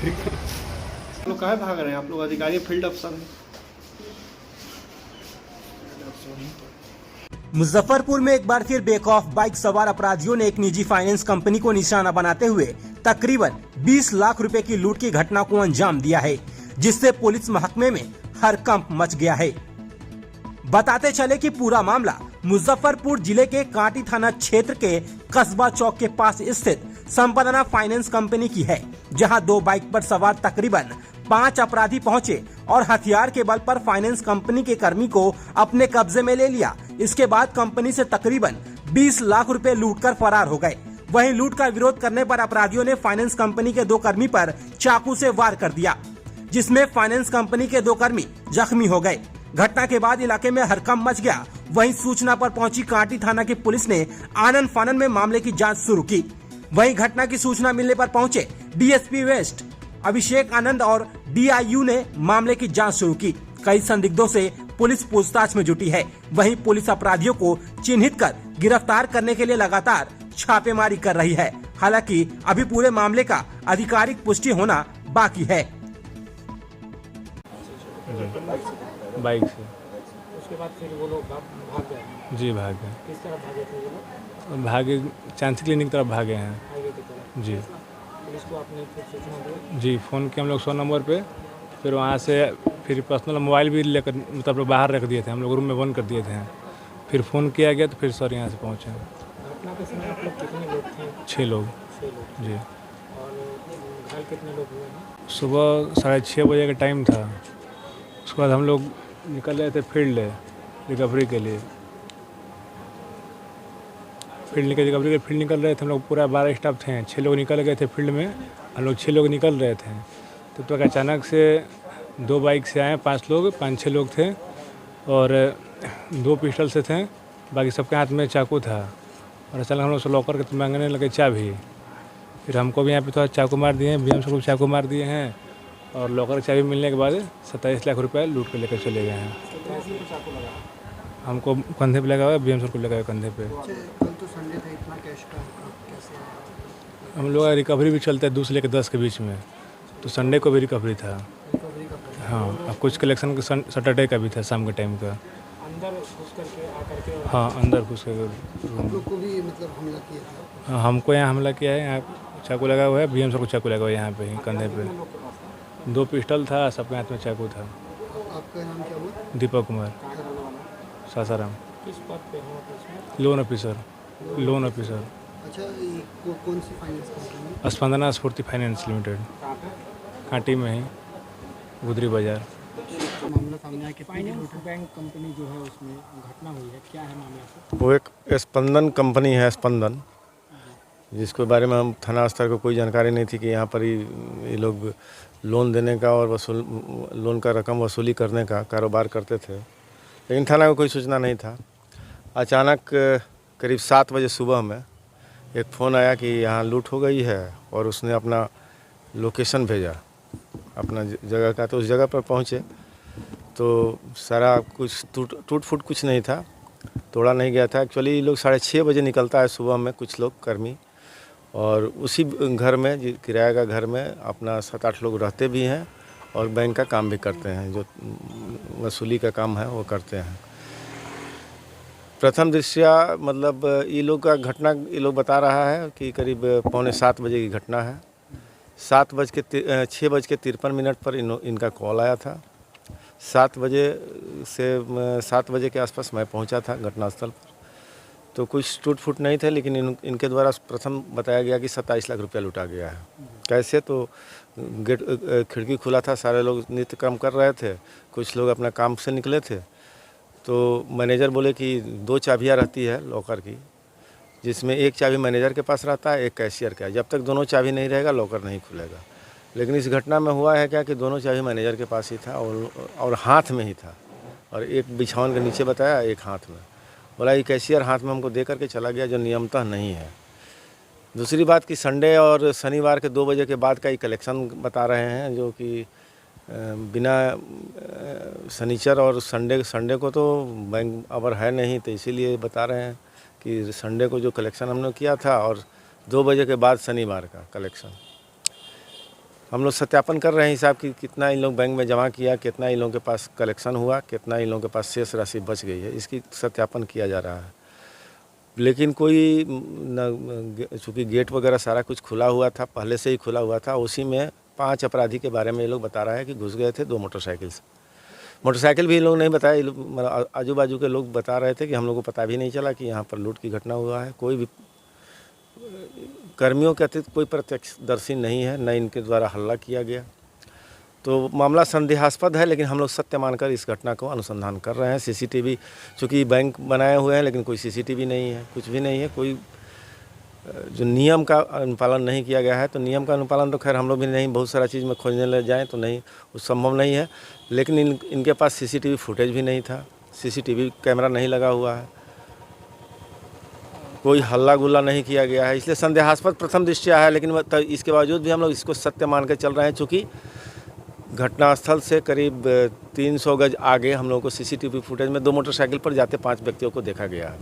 लोग काहे भाग रहे हैं? आप लोग अधिकारी फील्ड अफसर हैं। मुजफ्फरपुर में एक बार फिर बेखौफ बाइक सवार अपराधियों ने एक निजी फाइनेंस कंपनी को निशाना बनाते हुए तकरीबन 20 लाख रुपए की लूट की घटना को अंजाम दिया है, जिससे पुलिस महकमे में हड़कंप मच गया है। बताते चले कि पूरा मामला मुजफ्फरपुर जिले के कांटी थाना क्षेत्र के कस्बा चौक के पास स्थित संपन्ना फाइनेंस कंपनी की है, जहां 2 बाइक पर सवार तकरीबन 5 अपराधी पहुंचे और हथियार के बल पर फाइनेंस कंपनी के कर्मी को अपने कब्जे में ले लिया। इसके बाद कंपनी से तकरीबन 20 लाख रुपए लूटकर फरार हो गए। वहीं लूट का विरोध करने पर अपराधियों ने फाइनेंस कंपनी के 2 कर्मी पर चाकू से वार कर दिया, जिसमें फाइनेंस कंपनी के 2 कर्मी जख्मी हो गए। घटना के बाद इलाके में हड़कंप मच गया। वहीं सूचना पर पहुंची कांटी थाना की पुलिस ने आनन फानन में मामले की जांच शुरू की। वहीं घटना की सूचना मिलने पर पहुंचे डीएसपी वेस्ट अभिषेक आनंद और डीआईयू ने मामले की जांच शुरू की। कई संदिग्धों से पुलिस पूछताछ में जुटी है। वहीं पुलिस अपराधियों को चिन्हित कर गिरफ्तार करने के लिए लगातार छापेमारी कर रही है। हालांकि अभी पूरे मामले का आधिकारिक पुष्टि होना बाकी है। बाइक से। उसके बाद फिर वो लोग भाग गए? जी भाग गए। किस तरफ भागे थे वो लोग? भागे चांदी क्लिनिक तरफ भागे हैं। हाईवे की तरफ? जी। पुलिस को आपने फिर सूचना दी? जी फ़ोन किया हम लोग 100 नंबर पे। फिर वहाँ से फिर पर्सनल मोबाइल भी लेकर मतलब बाहर रख दिए थे, हम लोग रूम में बंद कर दिए थे। फिर फ़ोन किया गया तो फिर सर यहाँ से पहुँचे। घटना के समय आप लोग कितने लोग थे? 6 लोग। 6 लोग। जी। और घायल कितने लोग हुए हैं? सुबह 6:30 बजे का टाइम था। उसके बाद हम लोग निकल रहे थे फील्ड रिकवरी के लिए। फील्ड निकल रहे थे हम लोग, पूरा 12 स्टाफ थे। 6 लोग निकल गए थे फील्ड में, हम लोग 6 लोग निकल रहे थे। तो अचानक से 2 बाइक से आए 5 लोग, 5-6 लोग थे और 2 पिस्टल से थे, बाकी सबके हाथ में चाकू था। और अचानक हम लोग से लॉकर के मांगने लगे चाबी। फिर हमको भी यहाँ पे थोड़ा चाकू मार दिए हैं, बीएम सर को चाकू मार दिए हैं। और लॉकर की चाबी मिलने के बाद 27 लाख रुपए लूट के लेकर चले गए हैं। कितने चाकू लगा? हमको कंधे पे लगा हुआ है, बीएम सर को लगा हुआ है कंधे पे। कल तो संडे था, इतना कैश का कैसे आया? हम लोग रिकवरी भी चलता है 2 से लेकर 10 के बीच में, तो संडे को भी रिकवरी था। रिकवरी का? हाँ, और कुछ कलेक्शन सैटरडे का भी था शाम के टाइम का। अंदर घुस करके आकर के? हाँ, अंदर घुस के आप लोग को भी मतलब हमला किया था? हाँ, हमको यहाँ हमला किया है। यहाँ चाकू लगा हुआ है, बीएम सर को चाकू लगा हुआ है यहाँ पे ही कंधे पे। 2 पिस्टल था, सबके हाथ में चाकू था। आपका नाम क्या हुआ? दीपक कुमार, सासाराम। किस पद पे हैं आप इसमें? Loan officer. अच्छा, ये कौन सी फाइनेंस कंपनी? स्पंदना स्फूर्ति फाइनेंस लिमिटेड, कहाँ पे? कांटी में ही, गुदरी बाजार। मामला सामने आया कि फाइनेंस बैंक कंपनी जो है उसमें घटना हुई है, क्या है मामला सर? वो एक स्पंदन कंपनी है, स्पंदन, जिसके बारे में हम थाना स्तर को कोई जानकारी नहीं थी कि यहाँ पर ही ये लोग लोन देने का और लोन का रकम वसूली करने का कारोबार करते थे, लेकिन थाना को कोई सूचना नहीं था। अचानक करीब 7 बजे सुबह में एक फ़ोन आया कि यहाँ लूट हो गई है, और उसने अपना लोकेशन भेजा अपना जगह का। तो उस जगह पर पहुँचे तो सारा कुछ टूट फूट कुछ नहीं था, तोड़ा नहीं गया था। एक्चुअली लोग 6:30 बजे निकलता है सुबह में कुछ लोग कर्मी, और उसी घर में किराए का घर में अपना 7-8 लोग रहते भी हैं और बैंक का काम भी करते हैं, जो वसूली का काम है वो करते हैं। प्रथम दृष्टया मतलब ये लोग का घटना ये लोग बता रहा है कि करीब 6:45 बजे की घटना है। 6:53 पर इनका कॉल आया था। 7 बजे के आसपास मैं पहुंचा था घटनास्थल पर। तो कुछ टूट फूट नहीं थे, लेकिन इनके द्वारा प्रथम बताया गया कि 27 लाख रुपया लूटा गया है। कैसे? तो गेट खिड़की खुला था, सारे लोग नित्य कर्म कर रहे थे, कुछ लोग अपना काम से निकले थे। तो मैनेजर बोले कि 2 चाबियाँ रहती है लॉकर की, जिसमें एक चाबी मैनेजर के पास रहता है, एक कैशियर का। जब तक दोनों चाबी नहीं रहेगा लॉकर नहीं खुलेगा। लेकिन इस घटना में हुआ है क्या कि दोनों चाबी मैनेजर के पास ही था और हाथ में ही था, और एक बिछावन के नीचे बताया, एक हाथ में। बोला ये कैशियर हाथ में हमको दे करके चला गया, जो नियमतः नहीं है। दूसरी बात कि संडे और शनिवार के 2 बजे के बाद का ही कलेक्शन बता रहे हैं, जो कि बिना शनिचर और संडे को तो बैंक आवर है नहीं, तो इसीलिए बता रहे हैं कि संडे को जो कलेक्शन हमने किया था और 2 बजे के बाद शनिवार का कलेक्शन। हम लोग सत्यापन कर रहे हैं हिसाब कि कितना इन लोग बैंक में जमा किया, कितना इन लोगों के पास कलेक्शन हुआ, कितना इन लोगों के पास शेष राशि बच गई है, इसकी सत्यापन किया जा रहा है। लेकिन कोई चूँकि गेट वगैरह सारा कुछ खुला हुआ था, पहले से ही खुला हुआ था, उसी में 5 अपराधी के बारे में ये लोग बता रहा है कि घुस गए थे 2 मोटरसाइकिल से। मोटरसाइकिल भी इन लोग नहीं बताया, आजू बाजू के लोग बता रहे थे कि हम लोग को पता भी नहीं चला कि यहाँ पर लूट की घटना हुआ है। कोई भी कर्मियों के अतिरिक्त कोई प्रत्यक्षदर्शी नहीं है, न इनके द्वारा हल्ला किया गया। तो मामला संदेहास्पद है, लेकिन हम लोग सत्य मानकर इस घटना को अनुसंधान कर रहे हैं। सीसीटीवी, चूँकि बैंक बनाए हुए हैं लेकिन कोई सीसीटीवी नहीं है, कुछ भी नहीं है, कोई जो नियम का अनुपालन नहीं किया गया है। तो नियम का अनुपालन तो खैर हम लोग भी नहीं, बहुत सारा चीज़ में खोजने लग जाएँ तो नहीं, वो संभव नहीं है। लेकिन इनके पास सीसीटीवी फुटेज भी नहीं था, सीसीटीवी कैमरा नहीं लगा हुआ है, कोई हल्ला गुल्ला नहीं किया गया है, इसलिए संदेहास्पद प्रथम दृष्टया है। लेकिन इसके बावजूद भी हम लोग इसको सत्य मान कर चल रहे हैं, चूँकि घटनास्थल से करीब 300 गज आगे हम लोगों को सीसीटीवी फुटेज में 2 मोटरसाइकिल पर जाते 5 व्यक्तियों को देखा गया है।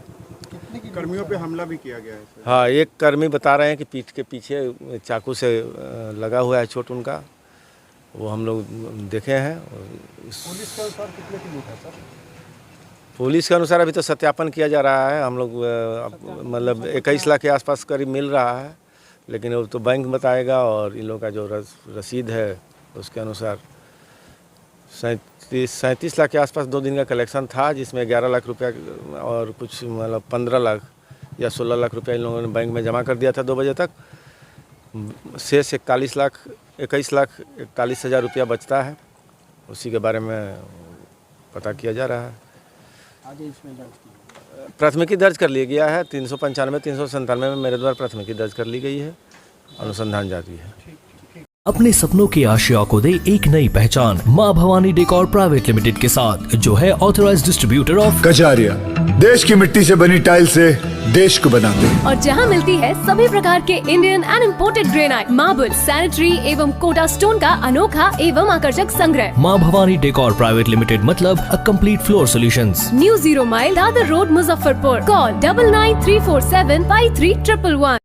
कितने कर्मियों पे हमला भी किया गया है सर? हाँ, एक कर्मी बता रहे हैं कि पीठ के पीछे चाकू से लगा हुआ है चोट उनका, वो हम लोग देखे हैं। पुलिस के अनुसार कितने की लूट है सर? पुलिस के अनुसार अभी तो सत्यापन किया जा रहा है। हम लोग मतलब 21 लाख के आसपास करीब मिल रहा है, लेकिन वो तो बैंक बताएगा। और इन लोगों का जो रसीद है उसके अनुसार 37 लाख के आसपास 2 दिन का कलेक्शन था, जिसमें 11 लाख रुपया और कुछ मतलब 15 लाख या 16 लाख रुपया इन लोगों ने बैंक में जमा कर दिया था 2 बजे तक। शेष 21 लाख 41 हज़ार रुपया बचता है, उसी के बारे में पता किया जा रहा है। आगे इसमें दर्ज की प्राथमिकी दर्ज कर लिया गया है। 395, 397 में मेरे द्वारा प्राथमिकी दर्ज कर ली गई है, अनुसंधान जारी है। अपने सपनों की आशिया को दे एक नई पहचान माँ भवानी डेकोर प्राइवेट लिमिटेड के साथ, जो है ऑथराइज्ड डिस्ट्रीब्यूटर ऑफ कजारिया। देश की मिट्टी से बनी टाइल से देश को बनाते हैं। और जहां मिलती है सभी प्रकार के Indian and imported granite, marble, sanitary एवं कोटा स्टोन का अनोखा एवं आकर्षक संग्रह। माँ भवानी डेकोर प्राइवेट लिमिटेड मतलब a complete floor solutions. New 0 mile Dadar road, Muzaffarpur. Call 9934753111।